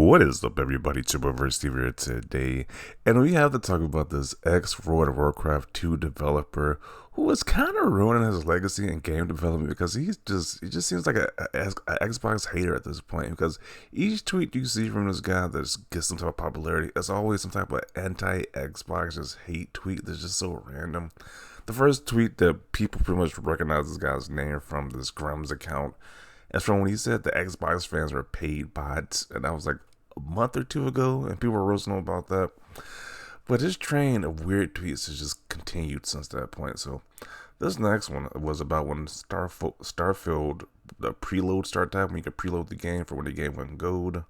What is up, everybody? Chipper Steve here today, and we have to talk about this ex-World of Warcraft 2 developer who is kind of ruining his legacy in game development because he just seems like a Xbox hater at this point. Because each tweet you see from this guy that gets some type of popularity, it's always some type of anti-Xbox just hate tweet that's just so random. The first tweet that people pretty much recognize this guy's name from, this Grimm's account, is from when he said the Xbox fans were paid bots, and that was like a month or two ago, and people were roasting him about that. But his train of weird tweets has just continued since that point. So this next one was about when Starfield, the preload start time, when you could preload the game for when the game went gold.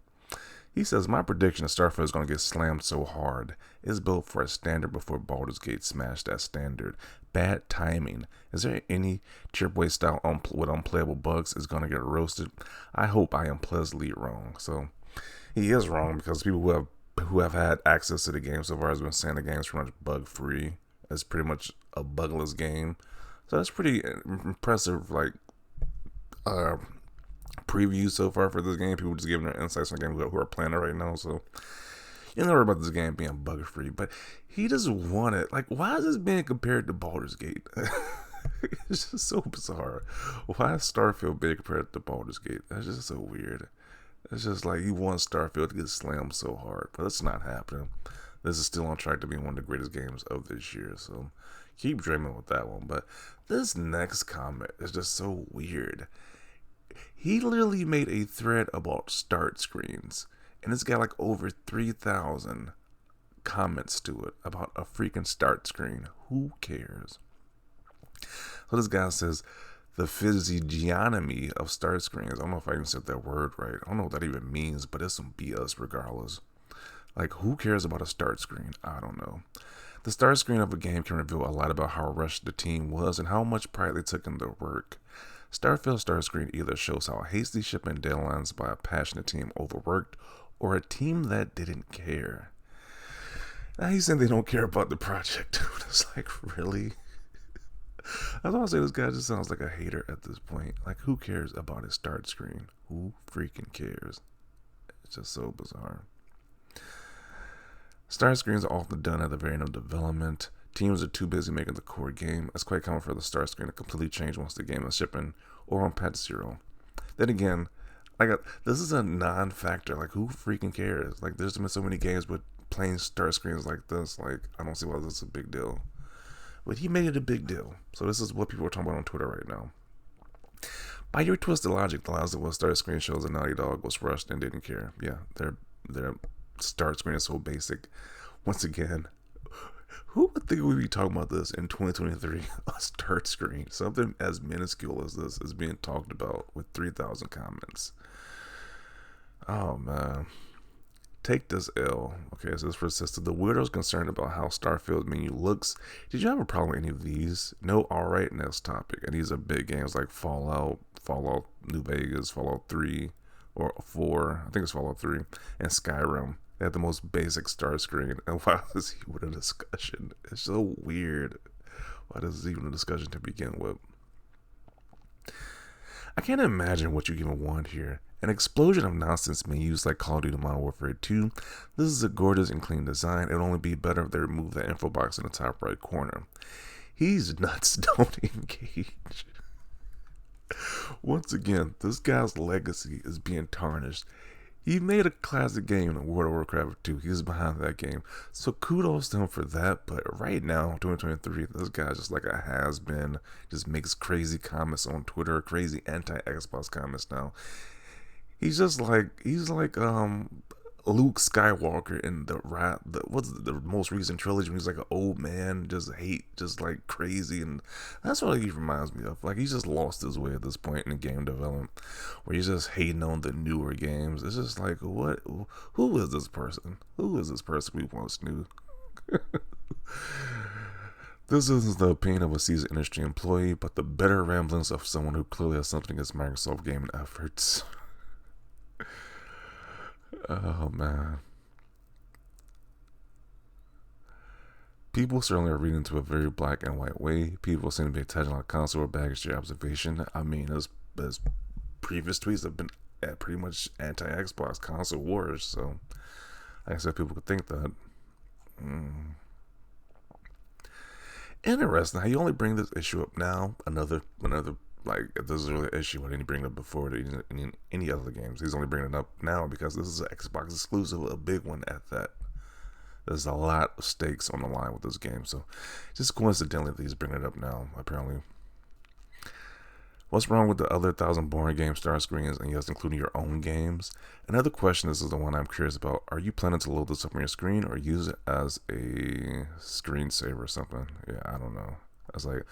He says, my prediction is Starfield is going to get slammed so hard. It's built for a standard before Baldur's Gate smashed that standard. Bad timing. Is there any AAA style with unplayable bugs is going to get roasted? I hope I am pleasantly wrong. So he is wrong, because people who have had access to the game so far has been saying the game is pretty much bug free. It's pretty much a bugless game. So that's pretty impressive, like preview so far for this game. People just giving their insights on the game who are playing it right now. So you never about this game being bug free, but he just wanted, like, why is this being compared to Baldur's Gate? It's just so bizarre. Why is Starfield being compared to Baldur's Gate? That's just so weird. It's just like you want Starfield to get slammed so hard, but that's not happening. This is still on track to be one of the greatest games of this year, so keep dreaming with that one. But this next comment is just so weird. He literally made a thread about start screens, and it's got like over 3,000 comments to it about a freaking start screen. Who cares? So this guy says, the physiognomy of start screens. I don't know if I even said that word right. I don't know what that even means, but it's some BS regardless. Like, who cares about a start screen? I don't know. The start screen of a game can reveal a lot about how rushed the team was and how much pride they took in their work. Starfield start screen either shows how hasty shipping deadlines by a passionate team overworked, or a team that didn't care. Now he's saying they don't care about the project, dude. It's like, really? I was gonna say, this guy just sounds like a hater at this point. Like, who cares about his start screen? Who freaking cares? It's just so bizarre. Start screens are often done at the very end of development. Teams are too busy making the core game. It's quite common for the start screen to completely change once the game is shipping or on patch 0. Then again, this is a non-factor. Like, who freaking cares? Like, there's been so many games with plain start screens like this. Like, I don't see why this is a big deal. But he made it a big deal. So this is what people are talking about on Twitter right now. By your twisted logic, the Last of Us start screen shows that Naughty Dog was rushed and didn't care. Yeah, their start screen is so basic. Once again, who would think we'd be talking about this in 2023? A start screen. Something as minuscule as this is being talked about with 3,000 comments. Oh, man. Take this L. Okay, so this persisted. The weirdo's concerned about how Starfield menu looks. Did you have a problem with any of these? No, alright, next topic. And these are big games like Fallout New Vegas, Fallout 3 or 4, I think it's Fallout 3, and Skyrim. They had the most basic start screen. And why is he with a discussion? It's so weird. Why is this even a discussion to begin with? I can't imagine what you even want here. An explosion of nonsense menus like Call of Duty Modern Warfare 2. This is a gorgeous and clean design. It would only be better if they removed that info box in the top right corner. He's nuts. Don't engage. Once again, this guy's legacy is being tarnished. He made a classic game in World of Warcraft 2. He's behind that game. So kudos to him for that. But right now, 2023, this guy's just like a has-been. Just makes crazy comments on Twitter. Crazy anti-Xbox comments now. He's like Luke Skywalker in what's the most recent trilogy when he's like an old man, just like crazy, and that's what he reminds me of. Like, he's just lost his way at this point in the game development, where he's just hating on the newer games. It's just like, what? Who is this person? Who is this person we once knew? This isn't the opinion of a seasoned industry employee, but the bitter ramblings of someone who clearly has something against Microsoft gaming efforts. Oh, man. People certainly are reading into a very black and white way. People seem to be attaching a lot of console or baggage to your observation. I mean, as previous tweets have been pretty much anti-Xbox console wars. So I guess people could think that. Interesting. How you only bring this issue up now? Another like if this is really an issue, why didn't he bring it up before in any other games? He's only bringing it up now because this is an Xbox exclusive, a big one at that. There's a lot of stakes on the line with this game, so just coincidentally that he's bringing it up now. Apparently, what's wrong with the other 1,000 boring game start screens, and yes, including your own games? Another question. This is the one I'm curious about. Are you planning to load this up on your screen or use it as a screensaver or something? Yeah, I don't know. I was like,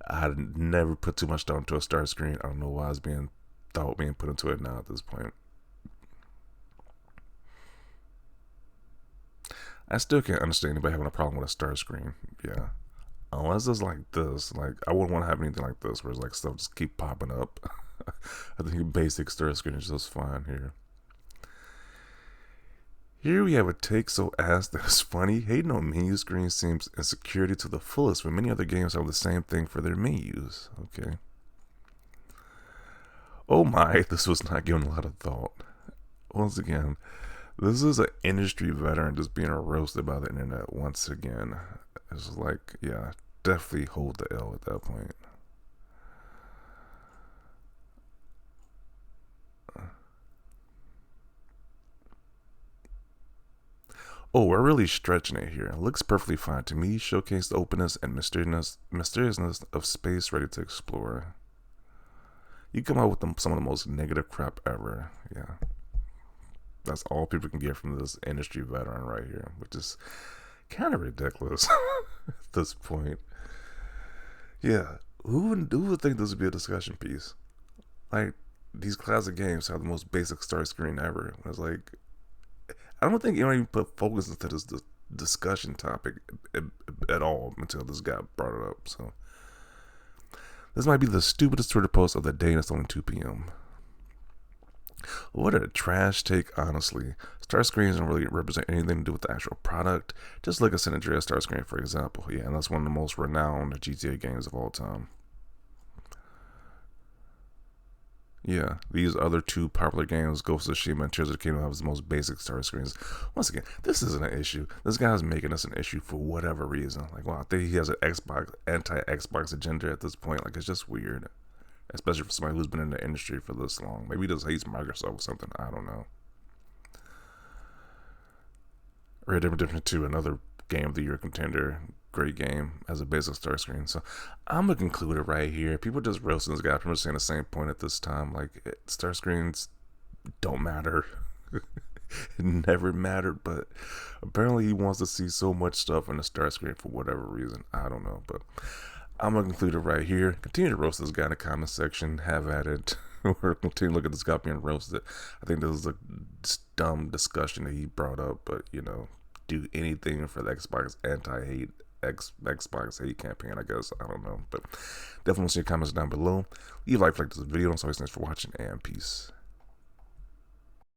I never put too much thought into a start screen. I don't know why it's being put into it now at this point. I still can't understand anybody having a problem with a start screen. Yeah. Unless it's like this. Like, I wouldn't want to have anything like this where it's like stuff just keep popping up. I think basic start screen is just fine here. Here we have a take so ass that it's funny. Hating on menu screen seems insecurity to the fullest when many other games have the same thing for their menus. Okay. Oh my, this was not given a lot of thought. Once again, this is an industry veteran just being roasted by the internet once again. It's like, yeah, definitely hold the L at that point. Oh, we're really stretching it here. It looks perfectly fine to me. Showcase the openness and mysteriousness of space ready to explore. You come out with some of the most negative crap ever. Yeah. That's all people can get from this industry veteran right here, which is kind of ridiculous at this point. Yeah. Who would think this would be a discussion piece? Like, these classic games have the most basic start screen ever. It's like, I don't think anyone even put focus into this discussion topic at all until this guy brought it up. So this might be the stupidest Twitter post of the day, and it's only 2 p.m. What a trash take, honestly. Start screens don't really represent anything to do with the actual product. Just look at San Andreas start screen, for example. Yeah, and that's one of the most renowned GTA games of all time. Yeah, these other 2 popular games, Ghost of Tsushima and Tears of the Kingdom, have the most basic start screens. Once again, this isn't an issue. This guy's making this an issue for whatever reason. Like, wow, I think he has an anti-Xbox agenda at this point. Like, it's just weird. Especially for somebody who's been in the industry for this long. Maybe he just hates Microsoft or something. I don't know. Red Dead Redemption 2, another Game of the Year contender. Great game as a basic start screen. So I'm gonna conclude it right here. People just roasting this guy. I'm just saying the same point at this time. Like, start screens don't matter. It never mattered, but apparently he wants to see so much stuff on the start screen for whatever reason. I don't know, but I'm gonna conclude it right here. Continue to roast this guy in the comment section. Have at it. Or continue to look at this guy being roasted. I think this is a dumb discussion that he brought up, but do anything for the Xbox Xbox hate campaign, I guess. I don't know, but definitely see your comments down below. Leave a like this video. So thanks for watching, and peace.